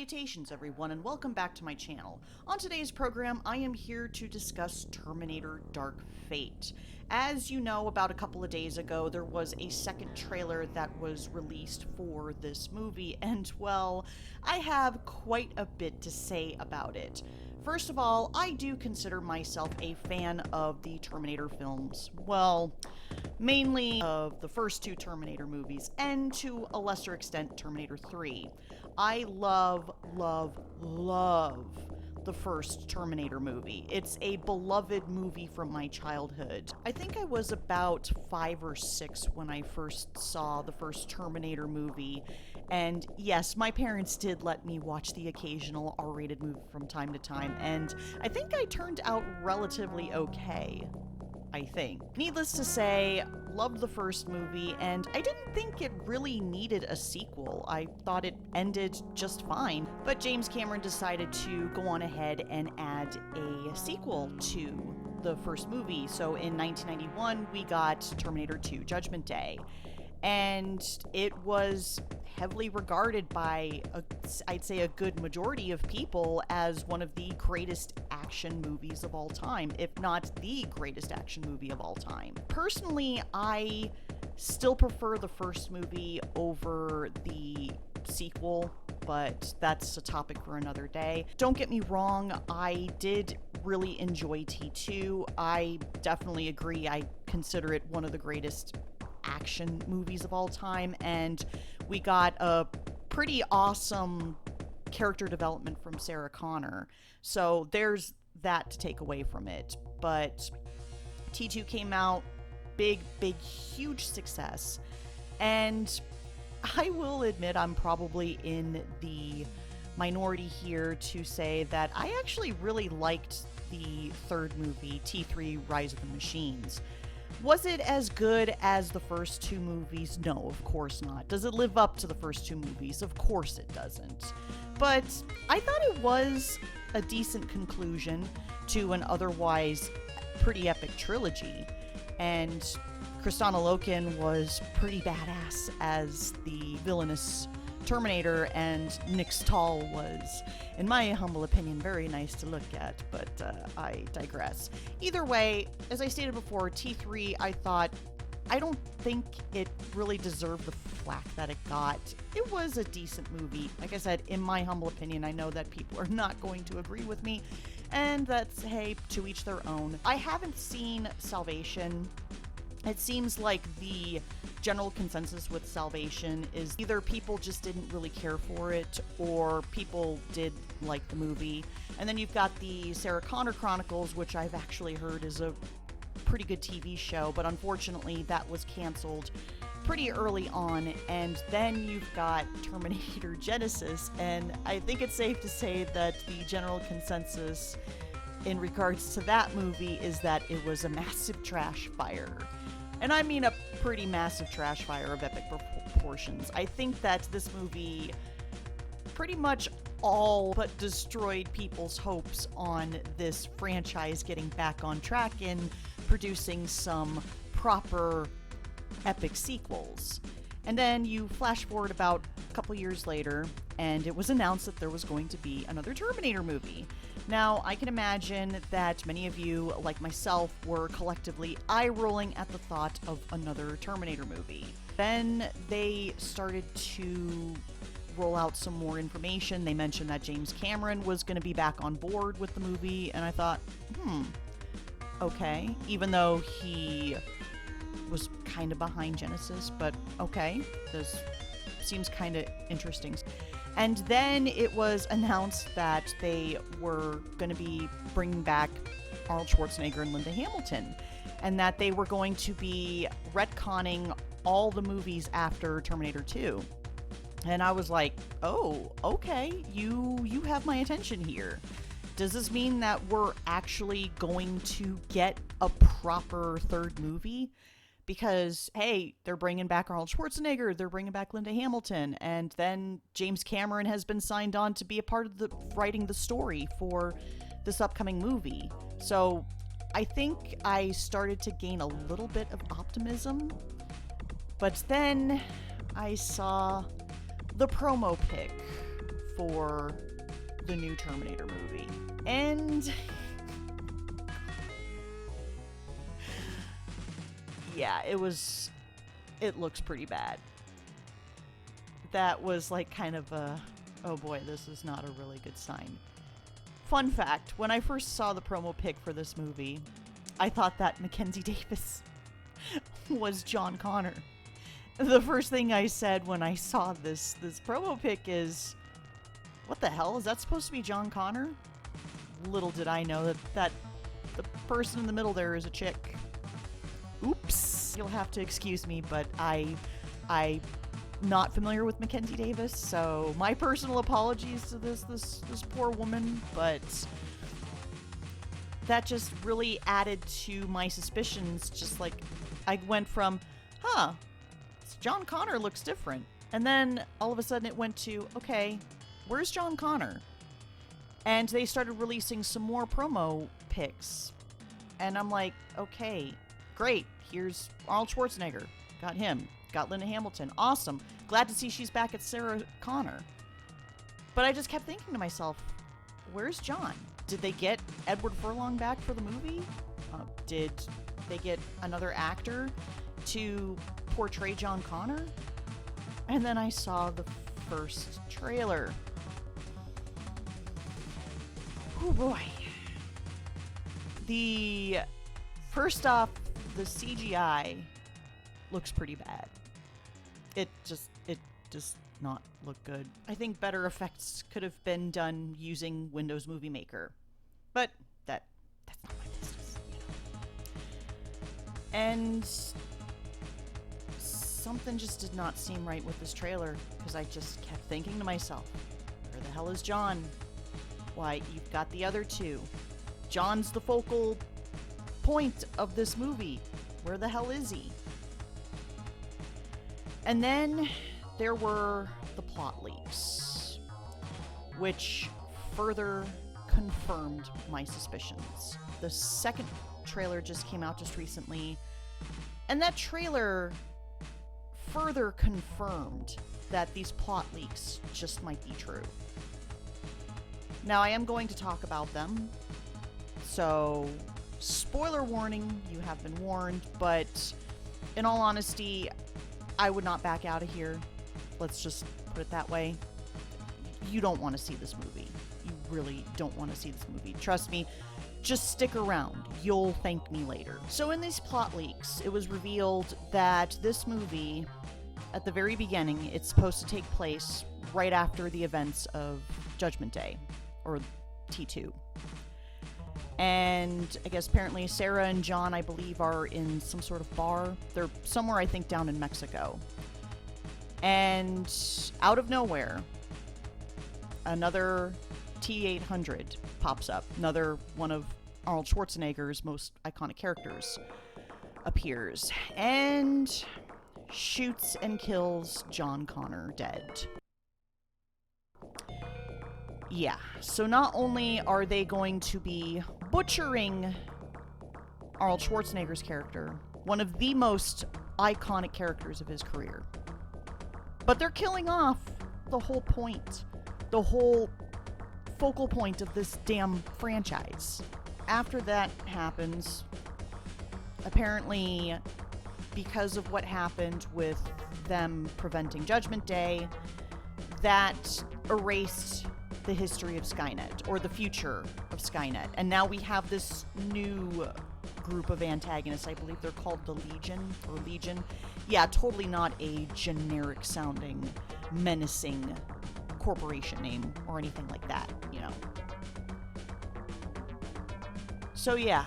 Salutations everyone, and welcome back to my channel. On today's program, I am here to discuss Terminator Dark Fate. As you know, about a couple of days ago, there was a second trailer that was released for this movie, and well, I have quite a bit to say about it. First of all, I do consider myself a fan of the Terminator films. Well, mainly of the first two Terminator movies, and to a lesser extent, Terminator 3. I love the first Terminator movie. It's a beloved movie from my childhood. I think I was about 5 or 6 when I first saw the first Terminator movie, and yes, my parents did let me watch the occasional R-rated movie from time to time, and I think I turned out relatively okay. I think. Needless to say, loved the first movie, and I didn't think it really needed a sequel. I thought it ended just fine, but James Cameron decided to go on ahead and add a sequel to the first movie. So in 1991, we got Terminator 2: Judgment Day, and it was heavily regarded by, I'd say, a good majority of people as one of the greatest action movies of all time, if not the greatest action movie of all time. Personally, I still prefer the first movie over the sequel, but that's a topic for another day. Don't get me wrong, I did really enjoy T2. I definitely agree. I consider it one of the greatest action movies of all time, and we got a pretty awesome character development from Sarah Connor, so there's that to take away from it. But T2 came out, big huge success, and I will admit I'm probably in the minority here to say that I actually really liked the third movie, T3 Rise of the Machines. Was it as good as the first two movies? No, of course not. Does it live up to the first two movies? Of course it doesn't. But I thought it was a decent conclusion to an otherwise pretty epic trilogy. And Kristanna Loken was pretty badass as the villainous Terminator, and Nick Stahl was, in my humble opinion, very nice to look at, but I digress. Either way, as I stated before, T3, I don't think it really deserved the flack that it got. It was a decent movie. Like I said, in my humble opinion, I know that people are not going to agree with me, and that's, hey, to each their own. I haven't seen Salvation. It seems like the general consensus with Salvation is either people just didn't really care for it, or people did like the movie. And then you've got the Sarah Connor Chronicles, which I've actually heard is a pretty good TV show, but unfortunately that was canceled pretty early on. And then you've got Terminator Genesis, and I think it's safe to say that the general consensus in regards to that movie is that it was a massive trash fire. And I mean a pretty massive trash fire of epic proportions. I think that this movie pretty much all but destroyed people's hopes on this franchise getting back on track and producing some proper epic sequels. And then you flash forward about a couple years later, and it was announced that there was going to be another Terminator movie. Now, I can imagine that many of you, like myself, were collectively eye-rolling at the thought of another Terminator movie. Then they started to roll out some more information. They mentioned that James Cameron was going to be back on board with the movie, and I thought, okay. Even though he was kind of behind Genesis, but okay, this seems kind of interesting. And then it was announced that they were going to be bringing back Arnold Schwarzenegger and Linda Hamilton, and that they were going to be retconning all the movies after Terminator 2. And I was like, oh, okay, you have my attention here. Does this mean that we're actually going to get a proper third movie? Because, hey, they're bringing back Arnold Schwarzenegger, they're bringing back Linda Hamilton, and then James Cameron has been signed on to be a part of the writing the story for this upcoming movie. So I think I started to gain a little bit of optimism, but then I saw the promo pic for the new Terminator movie. And yeah, it looks pretty bad. That was like kind of a, oh boy, this is not a really good sign. Fun fact, when I first saw the promo pic for this movie, I thought that Mackenzie Davis was John Connor. The first thing I said when I saw this promo pic is, what the hell? Is that supposed to be John Connor? Little did I know that the person in the middle there is a chick. Oops. You'll have to excuse me, but I'm not familiar with Mackenzie Davis, so my personal apologies to this poor woman, but that just really added to my suspicions. Just like, I went from, John Connor looks different. And then all of a sudden it went to, okay, where's John Connor? And they started releasing some more promo pics. And I'm like, okay, great. Here's Arnold Schwarzenegger. Got him. Got Linda Hamilton. Awesome. Glad to see she's back at Sarah Connor. But I just kept thinking to myself, where's John? Did they get Edward Furlong back for the movie? Did they get another actor to portray John Connor? And then I saw the first trailer. Oh boy. First off, the CGI looks pretty bad. It does not look good. I think better effects could have been done using Windows Movie Maker. But that's not my business, you know. And something just did not seem right with this trailer, because I just kept thinking to myself, where the hell is John? Why, you've got the other two. John's the focal point of this movie. Where the hell is he? And then there were the plot leaks, which further confirmed my suspicions. The second trailer just came out just recently, and that trailer further confirmed that these plot leaks just might be true. Now, I am going to talk about them, so spoiler warning, you have been warned, but in all honesty, I would not back out of here. Let's just put it that way. You don't want to see this movie. You really don't want to see this movie. Trust me, just stick around. You'll thank me later. So in these plot leaks, it was revealed that this movie, at the very beginning, it's supposed to take place right after the events of Judgment Day, or T2. And I guess apparently Sarah and John, I believe, are in some sort of bar. They're somewhere, I think, down in Mexico. And out of nowhere, another T-800 pops up. Another one of Arnold Schwarzenegger's most iconic characters appears and shoots and kills John Connor dead. Yeah, so not only are they going to be butchering Arnold Schwarzenegger's character, one of the most iconic characters of his career, but they're killing off the whole point, the whole focal point of this damn franchise. After that happens, apparently because of what happened with them preventing Judgment Day, that erased the history of Skynet, or the future of Skynet. And now we have this new group of antagonists. I believe they're called the Legion, or Legion. Yeah, totally not a generic sounding, menacing corporation name or anything like that, you know. So yeah,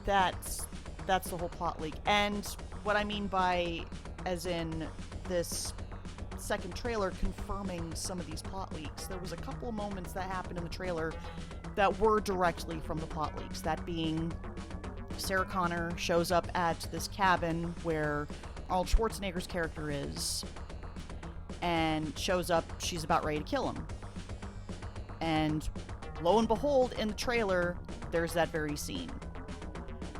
that's the whole plot leak. And what I mean by, as in this second trailer confirming some of these plot leaks, there was a couple of moments that happened in the trailer that were directly from the plot leaks. That being, Sarah Connor shows up at this cabin where Arnold Schwarzenegger's character is, and shows up, she's about ready to kill him. And lo and behold, in the trailer, there's that very scene.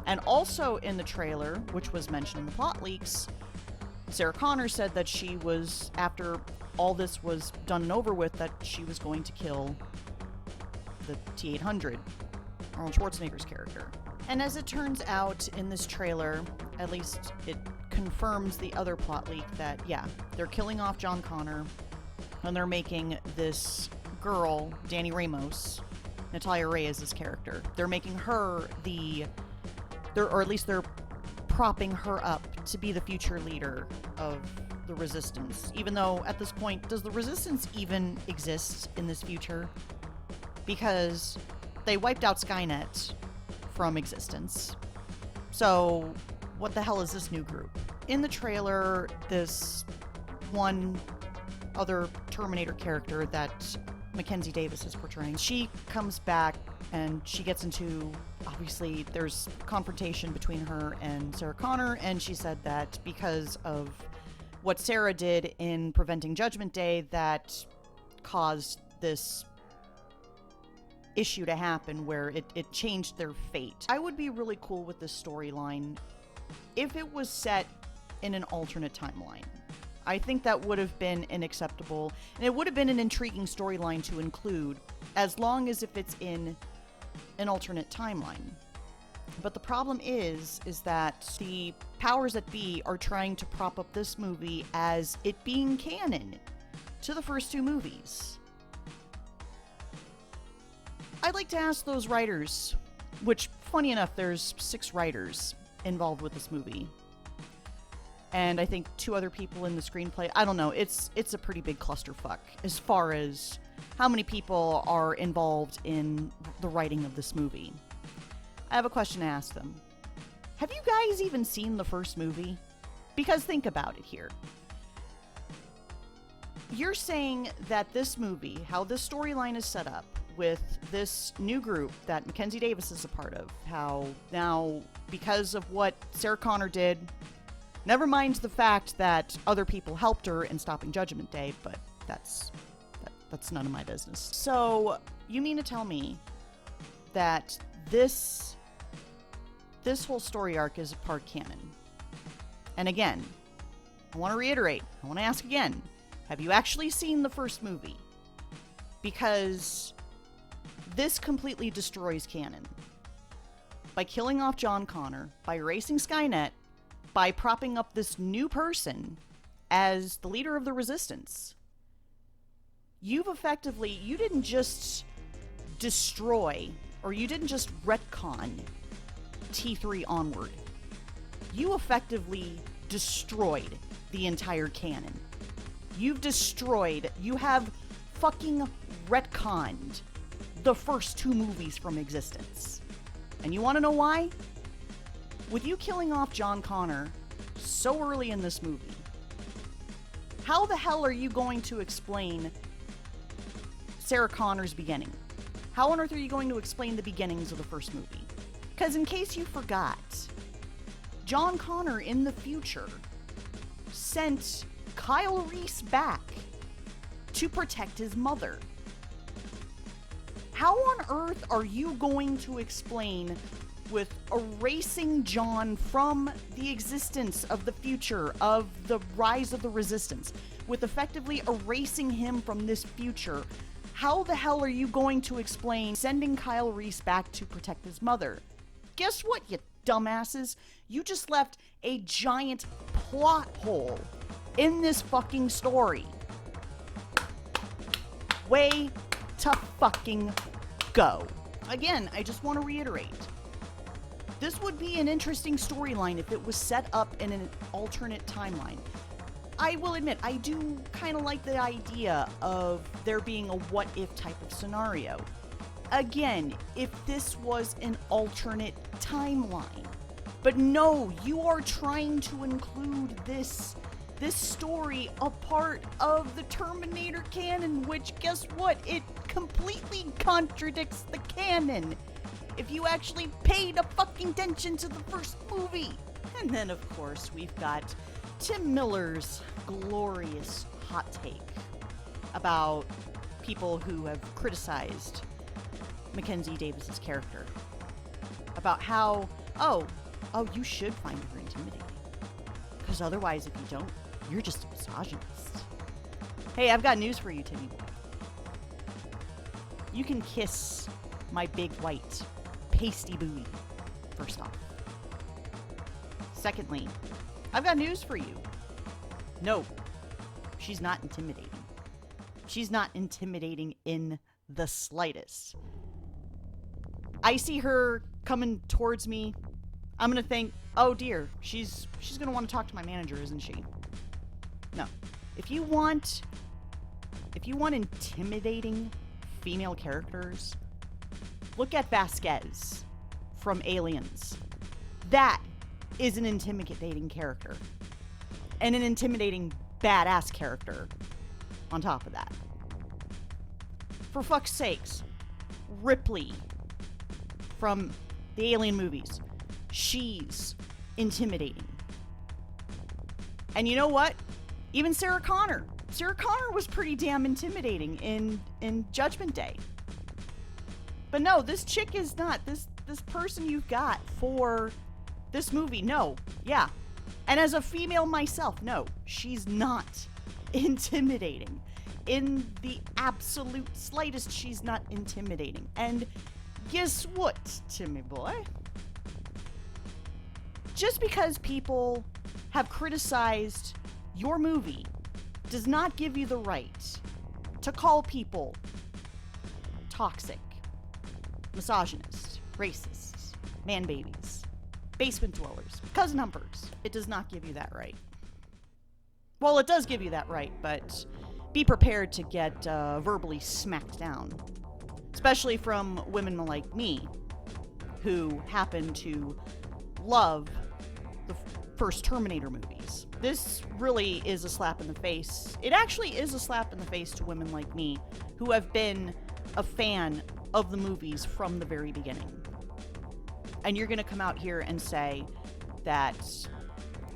And also in the trailer, which was mentioned in the plot leaks, Sarah Connor said that she was, after all this was done and over with, that she was going to kill the T-800, Arnold Schwarzenegger's character. And as it turns out in this trailer, at least it confirms the other plot leak that, yeah, they're killing off John Connor, and they're making this girl, Dani Ramos, Natalia Reyes' character, they're making her or at least they're propping her up to be the future leader of the Resistance. Even though, at this point, does the Resistance even exist in this future? Because they wiped out Skynet from existence. So, what the hell is this new group? In the trailer, this one other Terminator character that Mackenzie Davis is portraying, she comes back and she gets into, obviously, there's confrontation between her and Sarah Connor, and she said that because of what Sarah did in preventing Judgment Day, that caused this issue to happen where it changed their fate. I would be really cool with this storyline if it was set in an alternate timeline. I think that would have been an acceptable, and it would have been an intriguing storyline to include, as long as if it's in an alternate timeline. But the problem is that the powers that be are trying to prop up this movie as it being canon to the first two movies. I'd like to ask those writers, which, funny enough, there's 6 writers involved with this movie. And I think 2 other people in the screenplay. I don't know. It's a pretty big clusterfuck as far as how many people are involved in the writing of this movie. I have a question to ask them. Have you guys even seen the first movie? Because think about it here. You're saying that this movie, how this storyline is set up with this new group that Mackenzie Davis is a part of, how now, because of what Sarah Connor did, never mind the fact that other people helped her in stopping Judgment Day, but that's none of my business. So, you mean to tell me that this whole story arc is a part canon? And again, I want to reiterate, I want to ask again, have you actually seen the first movie? Because this completely destroys canon. By killing off John Connor, by erasing Skynet, by propping up this new person as the leader of the Resistance, you didn't just destroy, or you didn't just retcon T3 onward. You effectively destroyed the entire canon. You have fucking retconned the first 2 movies from existence. And you want to know why? With you killing off John Connor so early in this movie, how the hell are you going to explain Sarah Connor's beginning? How on earth are you going to explain the beginnings of the first movie? Because in case you forgot, John Connor in the future sent Kyle Reese back to protect his mother. How on earth are you going to explain with erasing John from the existence of the future, of the rise of the Resistance, with effectively erasing him from this future? How the hell are you going to explain sending Kyle Reese back to protect his mother? Guess what, you dumbasses? You just left a giant plot hole in this fucking story. Way to fucking go. Again, I just want to reiterate. This would be an interesting storyline if it was set up in an alternate timeline. I will admit, I do kind of like the idea of there being a what-if type of scenario. Again, if this was an alternate timeline. But no, you are trying to include this story a part of the Terminator canon, which, guess what? It completely contradicts the canon. If you actually paid a fucking attention to the first movie. And then, of course, we've got Tim Miller's glorious hot take about people who have criticized Mackenzie Davis's character. About how, oh, you should find her intimidating. Because Because otherwise, if you don't, you're just a misogynist. Hey, I've got news for you, Timmy boy. You can kiss my big white pasty booty, first off. Secondly, I've got news for you. No, she's not intimidating. She's not intimidating in the slightest. I see her coming towards me. I'm gonna think, oh dear, she's gonna want to talk to my manager, isn't she? No. If you want intimidating female characters, look at Vasquez from Aliens. That is an intimidating character. And an intimidating badass character on top of that. For fuck's sakes, Ripley from the Alien movies. She's intimidating. And you know what? Even Sarah Connor. Sarah Connor was pretty damn intimidating in Judgment Day. But no, this chick is not. This person you've got for this movie, no. Yeah. And as a female myself, no, she's not intimidating. In the absolute slightest, she's not intimidating. And guess what, Timmy boy? Just because people have criticized your movie does not give you the right to call people toxic, misogynist, racist, man babies, basement dwellers, cousin humpers. It does not give you that right. Well, it does give you that right, but be prepared to get verbally smacked down. Especially from women like me, who happen to love the first Terminator movies. This really is a slap in the face. It actually is a slap in the face to women like me, who have been a fan of the movies from the very beginning. And you're gonna come out here and say that,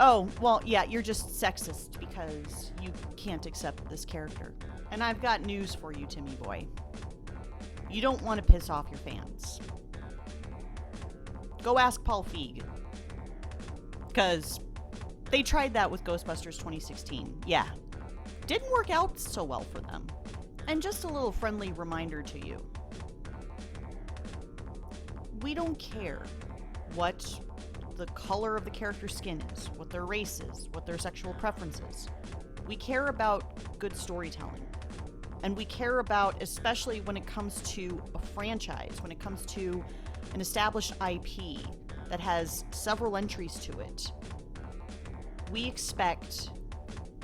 oh, well, yeah, you're just sexist because you can't accept this character. And I've got news for you, Timmy boy. You don't want to piss off your fans. Go ask Paul Feig. Because they tried that with Ghostbusters 2016. Yeah. Didn't work out so well for them. And just a little friendly reminder to you. We don't care what the color of the character's skin is, what their race is, what their sexual preference is. We care about good storytelling. And we care about, especially when it comes to a franchise, when it comes to an established IP that has several entries to it, we expect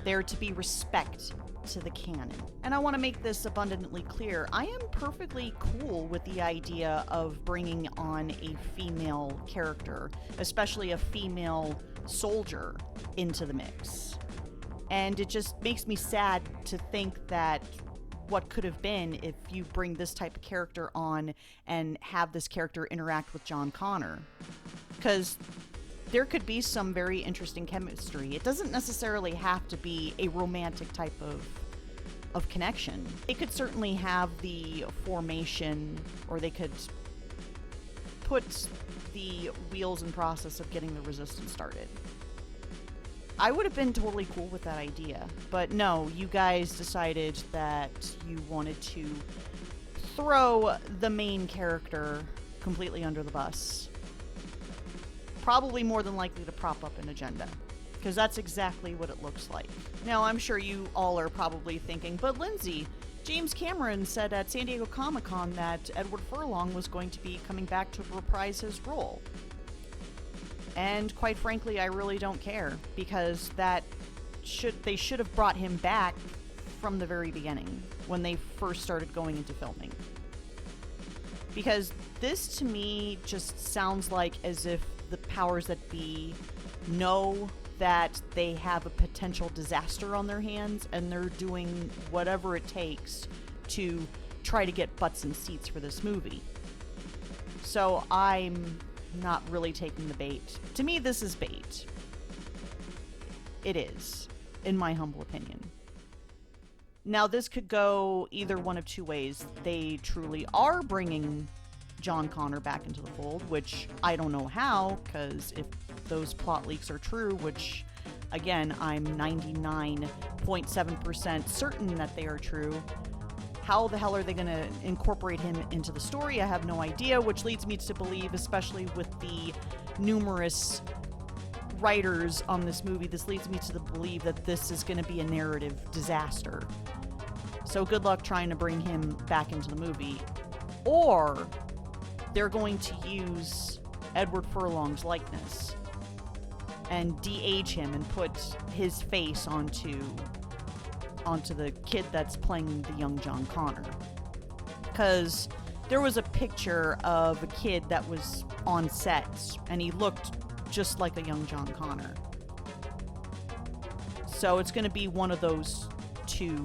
there to be respect to the canon. And I want to make this abundantly clear. I am perfectly cool with the idea of bringing on a female character, especially a female soldier, into the mix. And it just makes me sad to think that what could have been if you bring this type of character on and have this character interact with John Connor. Because there could be some very interesting chemistry. It doesn't necessarily have to be a romantic type of connection. They could certainly have the formation, or they could put the wheels in process of getting the resistance started. I would have been totally cool with that idea, but no, you guys decided that you wanted to throw the main character completely under the bus. Probably more than likely to prop up an agenda, because that's exactly what it looks like. Now, I'm sure you all are probably thinking, but Lindsay, James Cameron said at San Diego Comic-Con that Edward Furlong was going to be coming back to reprise his role. And quite frankly, I really don't care, because they should have brought him back from the very beginning, when they first started going into filming. Because this, to me, just sounds like as if the powers that be know that they have a potential disaster on their hands, and they're doing whatever it takes to try to get butts in seats for this movie. So I'm not really taking the bait. To me, this is bait. It is, in my humble opinion. Now, this could go either one of two ways. They truly are bringing John Connor back into the fold, which I don't know how, because if those plot leaks are true, which Again, I'm 99.7% certain that they are true. How the hell are they going to incorporate him into the story? I have no idea, which leads me to believe, especially with the numerous writers on this movie, this leads me to believe that this is going to be a narrative disaster. So good luck trying to bring him back into the movie. Or they're going to use Edward Furlong's likeness and de-age him and put his face onto the kid that's playing the young John Connor. Because there was a picture of a kid that was on set, and he looked just like a young John Connor. So it's going to be one of those two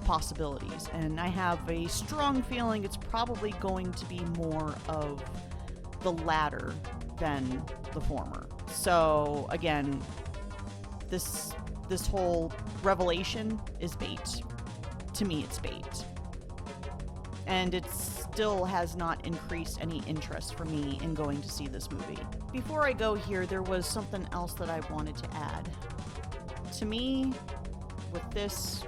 possibilities, and I have a strong feeling it's probably going to be more of the latter than the former. So again, this whole revelation is bait. To me, it's bait. And it still has not increased any interest for me in going to see this movie. Before I go here, there was something else that I wanted to add. To me, with this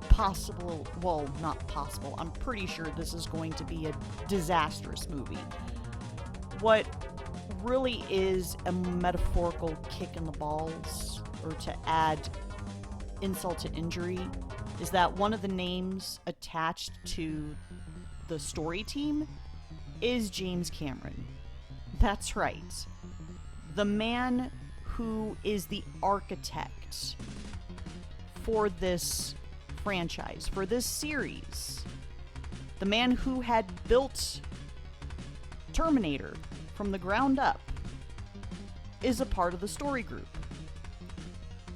possible, well, not possible, I'm pretty sure this is going to be a disastrous movie. What really is a metaphorical kick in the balls, or to add insult to injury, is that one of the names attached to the story team is James Cameron. That's right. The man who is the architect for this franchise, for this series. The man who had built Terminator from the ground up is a part of the story group.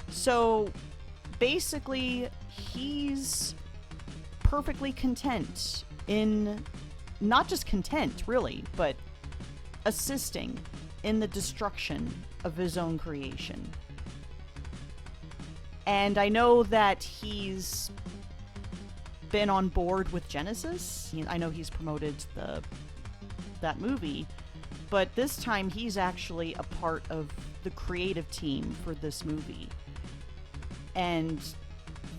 So basically, he's perfectly content in, not just content really, but assisting in the destruction of his own creation. And I know that he's been on board with Genesis. I know he's promoted that movie, but this time he's actually a part of the creative team for this movie. And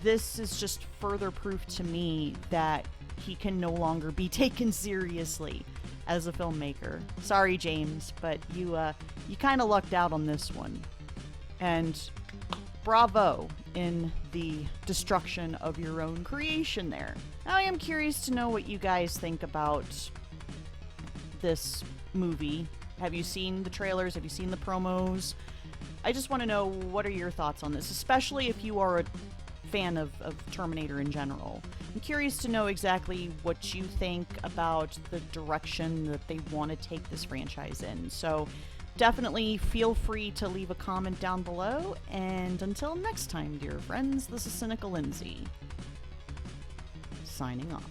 this is just further proof to me that he can no longer be taken seriously as a filmmaker. Sorry, James, but you kind of lucked out on this one. And bravo in the destruction of your own creation there. Now, I am curious to know what you guys think about this movie. Have you seen the trailers? Have you seen the promos? I just want to know, what are your thoughts on this, especially if you are a fan of Terminator in general. I'm curious to know exactly what you think about the direction that they want to take this franchise in. So definitely feel free to leave a comment down below, and until next time, dear friends, this is Cynical Lindsay, signing off.